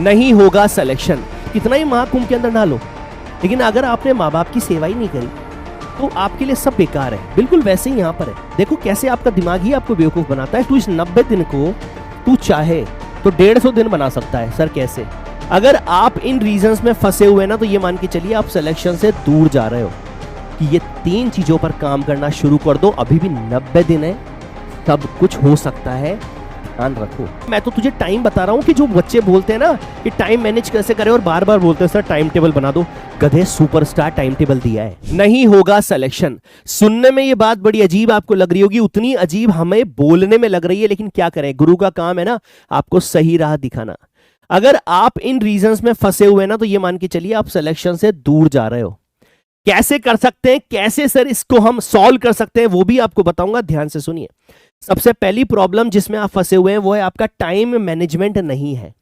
नहीं होगा सिलेक्शन। कितना ही महाकुंभ के अंदर डालो, लेकिन अगर आपने माँ बाप की सेवा ही नहीं करी तो आपके लिए सब बेकार है। बिल्कुल वैसे ही यहाँ पर है। देखो कैसे आपका दिमाग ही आपको बेवकूफ बनाता है। तू इस 90 दिन को तू चाहे तो 150 दिन बना सकता है। सर कैसे? अगर आप इन रीजंस में फंसे हुए ना तो ये मान के चलिए आप सिलेक्शन से दूर जा रहे हो। कि ये 3 चीजों पर काम करना शुरू कर दो। अभी भी 90 दिन है, सब कुछ हो सकता है, ध्यान रखो। मैं तो तुझे टाइम बता रहा हूँ कि जो बच्चे बोलते हैं ना कि टाइम मैनेज कैसे करें और बार बार बोलते हैं सर टाइम टेबल बना दो, गधे सुपरस्टार टाइम टेबल दिया है। नहीं होगा सिलेक्शन। सुनने में ये बात बड़ी अजीब आपको लग रही होगी, उतनी अजीब हमें बोलने में लग रही है, लेकिन क्या करें, गुरु का काम है ना आपको सही राह दिखाना। अगर आप इन रीजंस में फंसे हुए ना तो ये मान के चलिए आप सिलेक्शन से दूर जा रहे हो। कैसे कर सकते हैं, कैसे सर इसको हम सॉल्व कर सकते हैं, वो भी आपको बताऊंगा, ध्यान से सुनिए। सबसे पहली प्रॉब्लम जिसमें आप फंसे हुए हैं वो है आपका टाइम मैनेजमेंट नहीं है।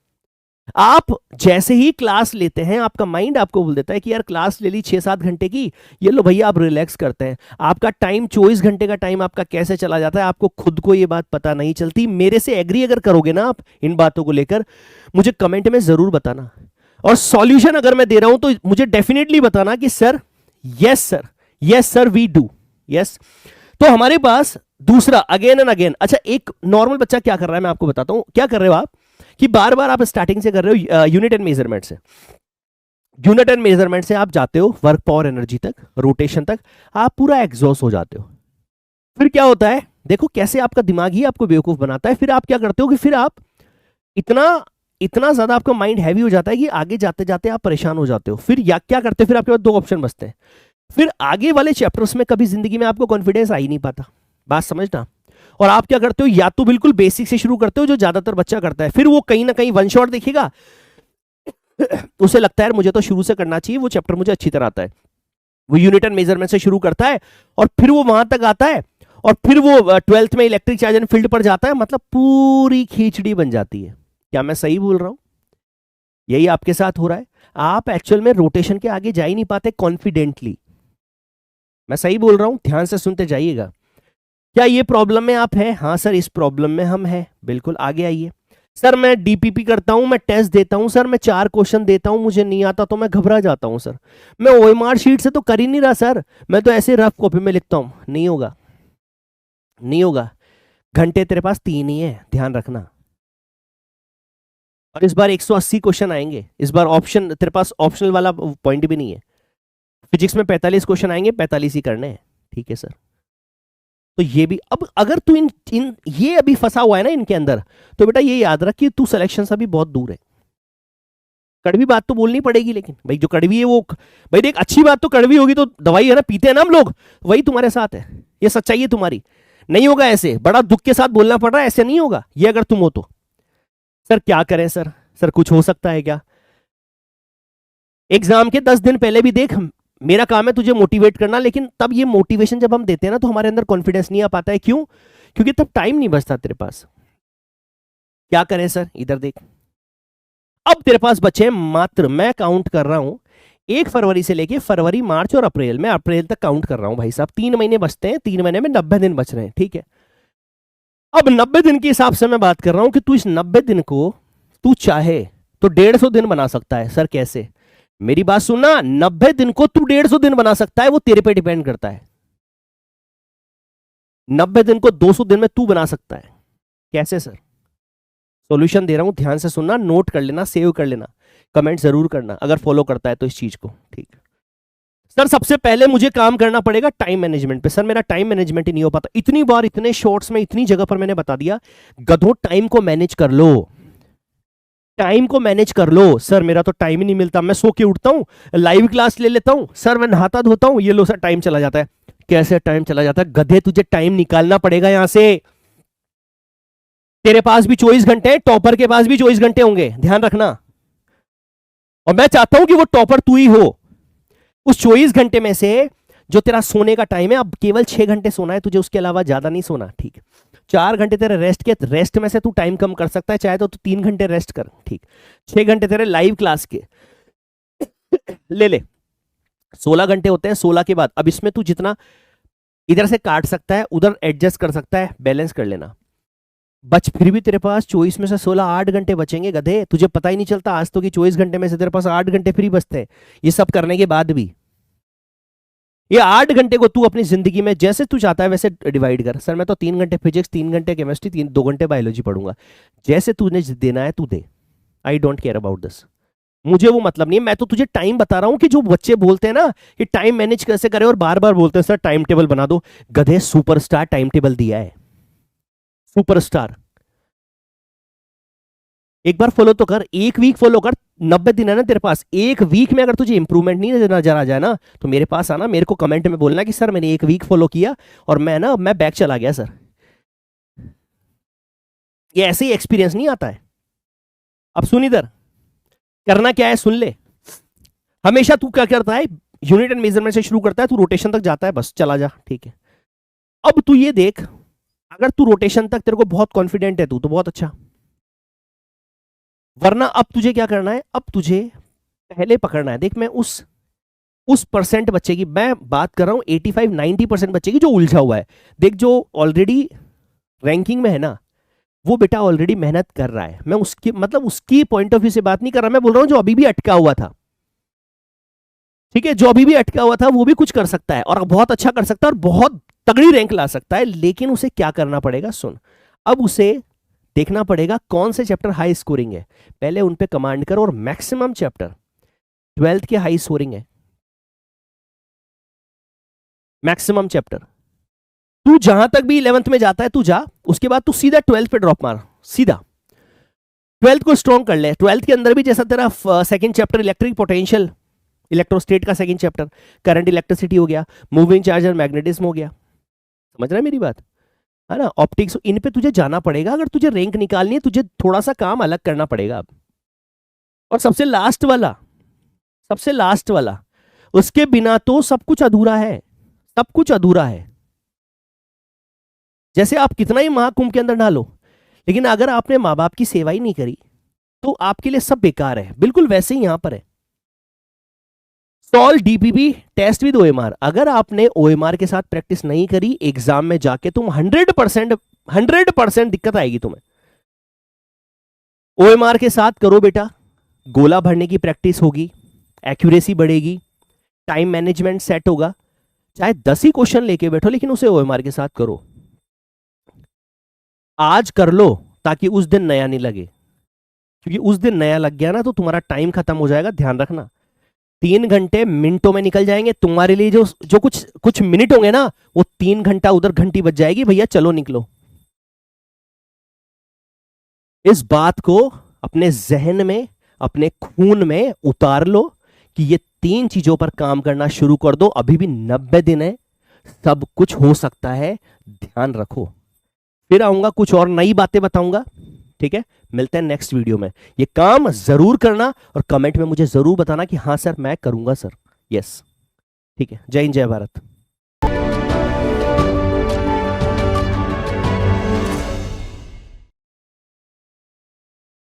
आप जैसे ही क्लास लेते हैं आपका माइंड आपको बोल देता है कि यार क्लास ले ली 6-7 घंटे की, ये लो भैया आप रिलैक्स करते हैं। आपका टाइम 24 घंटे का टाइम आपका कैसे चला जाता है आपको खुद को ये बात पता नहीं चलती। मेरे से एग्री अगर करोगे ना आप इन बातों को लेकर, मुझे कमेंट में जरूर बताना, और सॉल्यूशन अगर मैं दे रहा हूं तो मुझे डेफिनेटली बताना कि sir yes sir, yes sir we do yes. तो हमारे पास दूसरा अगेन एंड अगेन, अच्छा एक नॉर्मल बच्चा क्या कर रहा है मैं आपको बताता हूं। क्या कर रहे हो आप कि बार बार आप स्टार्टिंग से कर रहे हो यूनिट एंड मेजरमेंट से, यूनिट एंड मेजरमेंट से आप जाते हो वर्क पावर एनर्जी तक, रोटेशन तक, आप पूरा एग्जॉस्ट हो जाते हो। फिर क्या होता है, देखो कैसे आपका दिमाग ही आपको बेवकूफ बनाता है। फिर आप क्या करते हो कि फिर आप इतना ज्यादा आपका माइंड हैवी हो जाता है कि आगे जाते जाते आप परेशान हो जाते हो। फिर या क्या करते हो, फिर आपके पास 2 ऑप्शन बचते हैं। फिर आगे वाले चैप्टर्स में कभी जिंदगी में आपको कॉन्फिडेंस आ ही नहीं पाता, बात समझना। और आप क्या करते हो, या तो बिल्कुल बेसिक से शुरू करते हो जो ज्यादातर बच्चा करता है, फिर वो कहीं ना कहीं वन शॉट देखेगा उसे लगता है मुझे तो शुरू से करना चाहिए, वो चैप्टर मुझे अच्छी तरह आता है, वो यूनिट एंड मेजरमेंट से शुरू करता है और फिर वो वहां तक आता है और फिर वो 12th में इलेक्ट्रिक चार्ज एंड फील्ड पर जाता है। मतलब पूरी खींचड़ी बन जाती है। क्या मैं सही बोल रहा हूं? यही आपके साथ हो रहा है। आप एक्चुअल में रोटेशन के आगे जा ही नहीं पाते कॉन्फिडेंटली। मैं सही बोल रहा हूं, ध्यान से सुनते जाइएगा। क्या ये प्रॉब्लम में आप हैं? हाँ सर इस प्रॉब्लम में हम हैं, बिल्कुल आगे आइए। सर मैं डीपीपी करता हूं, मैं टेस्ट देता हूं सर, मैं 4 क्वेश्चन देता हूं, मुझे नहीं आता तो मैं घबरा जाता हूं सर, मैं ओएमआर शीट से तो कर ही नहीं रहा सर, मैं तो ऐसे रफ कॉपी में लिखता हूं। नहीं होगा, नहीं होगा। घंटे तेरे पास 3 ही है, ध्यान रखना। और इस बार 180 क्वेश्चन आएंगे। इस बार ऑप्शन तेरे पास ऑप्शनल वाला पॉइंट भी नहीं है। फिजिक्स में 45 क्वेश्चन आएंगे, 45 ही करने हैं, ठीक है सर। तो ये भी, अब अगर तू इन ये अभी फंसा हुआ है ना इनके अंदर, तो बेटा ये याद रख कि तू सिलेक्शन से अभी बहुत दूर है। कड़वी बात तो बोलनी पड़ेगी, लेकिन भाई जो कड़वी है वो, भाई देख अच्छी बात तो कड़वी होगी तो दवाई है ना, पीते हैं ना हम लोग, वही तुम्हारे साथ है, ये सच्चाई है तुम्हारी। नहीं होगा ऐसे, बड़ा दुख के साथ बोलना पड़ रहा है, ऐसे नहीं होगा ये अगर तुम हो तो। सर क्या करें सर, सर कुछ हो सकता है क्या? एग्जाम के 10 दिन पहले भी देख, मेरा काम है तुझे मोटिवेट करना, लेकिन तब ये मोटिवेशन जब हम देते हैं ना तो हमारे अंदर कॉन्फिडेंस नहीं आ पाता है। क्यों? क्योंकि तब टाइम नहीं बचता तेरे पास। क्या करें सर, इधर देख, अब तेरे पास बचे मात्र, मैं काउंट कर रहा हूं 1 फरवरी से लेके फरवरी, मार्च और अप्रैल, मैं अप्रैल तक काउंट कर रहा हूं भाई साहब। 3 महीने बचते हैं, 3 महीने में 90 दिन बच रहे हैं, ठीक है। अब 90 दिन के हिसाब से मैं बात कर रहा हूं कि तू इस 90 दिन को तू चाहे तो 150 दिन बना सकता है। सर कैसे? मेरी बात सुनना, 90 दिन को तू 150 दिन बना सकता है, वो तेरे पे डिपेंड करता है। 90 दिन को 200 दिन में तू बना सकता है। कैसे सर? सॉल्यूशन दे रहा हूं, ध्यान से सुनना, नोट कर लेना, सेव कर लेना, कमेंट जरूर करना अगर फॉलो करता है तो इस चीज को, ठीक। सर सबसे पहले मुझे काम करना पड़ेगा टाइम मैनेजमेंट पे। सर मेरा टाइम मैनेजमेंट ही नहीं हो पाता। इतनी बार इतने शॉर्ट्स में इतनी जगह पर मैंने बता दिया, गधों टाइम को मैनेज कर लो, टाइम को मैनेज कर लो। सर मेरा तो टाइम ही नहीं मिलता, मैं सो के उठता हूं, लाइव क्लास ले लेता हूं, सर मैं नहाता धोता हूं, ये लो सर टाइम चला जाता है। कैसे टाइम चला जाता है? गधे तुझे टाइम निकालना पड़ेगा यहां से। तेरे पास भी 24 घंटे हैं, टॉपर के पास भी 24 घंटे होंगे, ध्यान रखना। और मैं चाहता हूं कि वो टॉपर तू ही हो। उस 24 घंटे में से जो तेरा सोने का टाइम है, अब केवल 6 घंटे सोना है तुझे, उसके अलावा ज्यादा नहीं सोना, ठीक है। 4 घंटे तेरे रेस्ट के, रेस्ट में से तू टाइम कम कर सकता है, चाहे तो तू 3 घंटे रेस्ट कर, ठीक। 6 घंटे तेरे लाइव क्लास के ले 16 घंटे होते हैं। 16 के बाद अब इसमें तू जितना इधर से काट सकता है उधर एडजस्ट कर सकता है, बैलेंस कर लेना। बच फिर भी तेरे पास 24 में से 16 8 घंटे बचेंगे गधे, तुझे पता ही नहीं चलता आज तो कि 24 घंटे में से तेरे पास 8 घंटे फ्री बचते हैं। ये सब करने के बाद भी ये 8 घंटे को तू अपनी जिंदगी में जैसे तू चाहता है वैसे डिवाइड कर। सर मैं तो 3 घंटे फिजिक्स, 3 घंटे केमिस्ट्री, 2 घंटे बायोलॉजी पढ़ूंगा। जैसे तूने देना है तू दे, I don't care about this. मुझे वो मतलब नहीं है, मैं तो तुझे टाइम बता रहा हूं कि जो बच्चे बोलते हैं ना कि टाइम मैनेज कैसे करें और बार बार बोलते हैं सर टाइम टेबल बना दो, गधे सुपरस्टार टाइम टेबल दिया है, सुपरस्टार। एक बार फॉलो तो कर, एक वीक फॉलो कर, 90 दिन है ना तेरे पास, एक वीक में अगर तुझे इंप्रूवमेंट नहीं नजर आ जाए ना तो मेरे पास आना, मेरे को कमेंट में बोलना कि सर मैंने एक वीक फॉलो किया और मैं बैक चला गया सर। ये ऐसे ही एक्सपीरियंस नहीं आता है। अब सुन इधर, करना क्या है सुन ले। हमेशा तू क्या करता है, यूनिट एंड मेजरमेंट से शुरू करता है, तू रोटेशन तक जाता है, बस चला जा, ठीक है। अब तू ये देख, अगर तू रोटेशन तक तेरे को बहुत कॉन्फिडेंट है तू तो बहुत अच्छा, वरना अब तुझे क्या करना है, अब तुझे पहले पकड़ना है। देख मैं उस परसेंट बच्चे की मैं बात कर रहा हूं, 85-90% बच्चे की जो उलझा हुआ है। देख जो ऑलरेडी रैंकिंग में है ना, वो बेटा ऑलरेडी मेहनत कर रहा है। मैं उसकी मतलब उसकी पॉइंट ऑफ व्यू से बात नहीं कर रहा, मैं बोल रहा हूं जो अभी भी अटका हुआ था, ठीक है, जो अभी भी अटका हुआ था वो भी कुछ कर सकता है और बहुत अच्छा कर सकता है और बहुत तगड़ी रैंक ला सकता है। लेकिन उसे क्या करना पड़ेगा सुन, अब उसे देखना पड़ेगा कौन से चैप्टर हाई स्कोरिंग है, पहले उन पे कमांड कर। और मैक्सिमम चैप्टर 12th के हाई स्कोरिंग है, मैक्सिमम चैप्टर। तू जहां तक भी 11th में जाता है तू जा, उसके बाद तू सीधा 12th पे ड्रॉप मार, सीधा 12th को स्ट्रॉन्ग कर ले। 12th के अंदर भी जैसा तेरा सेकंड चैप्टर इलेक्ट्रिक पोटेंशियल, इलेक्ट्रोस्टेट का सेकंड चैप्टर, करंट इलेक्ट्रिसिटी हो गया, मूविंग चार्ज और मैग्नेटिज्म हो गया, समझ रहा है मेरी बात, है ना, ऑप्टिक्स, इन पे तुझे जाना पड़ेगा। अगर तुझे रैंक निकालनी है तुझे थोड़ा सा काम अलग करना पड़ेगा अब। और सबसे लास्ट वाला, सबसे लास्ट वाला, उसके बिना तो सब कुछ अधूरा है, सब कुछ अधूरा है। जैसे आप कितना ही महाकुंभ के अंदर डालो, लेकिन अगर आपने माँ बाप की सेवा ही नहीं करी तो आपके लिए सब बेकार है। बिल्कुल वैसे ही यहां पर है, solve DPP test with OMR. अगर आपने ओएमआर के साथ प्रैक्टिस नहीं करी, एग्जाम में जाके तुम 100% दिक्कत आएगी तुम्हें। ओएमआर के साथ करो बेटा, गोला भरने की प्रैक्टिस होगी, एक्यूरेसी बढ़ेगी, टाइम मैनेजमेंट सेट होगा। चाहे 10 ही क्वेश्चन लेके बैठो लेकिन उसे ओएमआर के साथ करो। आज कर लो ताकि उस दिन नया नहीं लगे, क्योंकि उस दिन नया लग गया ना तो तुम्हारा टाइम खत्म हो जाएगा, ध्यान रखना। 3 घंटे मिनटों में निकल जाएंगे तुम्हारे लिए, जो जो कुछ मिनट होंगे ना वो 3 घंटा उधर घंटी बज जाएगी, भैया चलो निकलो। इस बात को अपने जहन में, अपने खून में उतार लो कि ये 3 चीजों पर काम करना शुरू कर दो। अभी भी 90 दिन है, सब कुछ हो सकता है, ध्यान रखो। फिर आऊंगा, कुछ और नई बातें बताऊंगा, ठीक है। मिलते हैं नेक्स्ट वीडियो में। ये काम जरूर करना और कमेंट में मुझे जरूर बताना कि हाँ सर मैं करूंगा सर, यस, ठीक है। जय हिंद, जय भारत।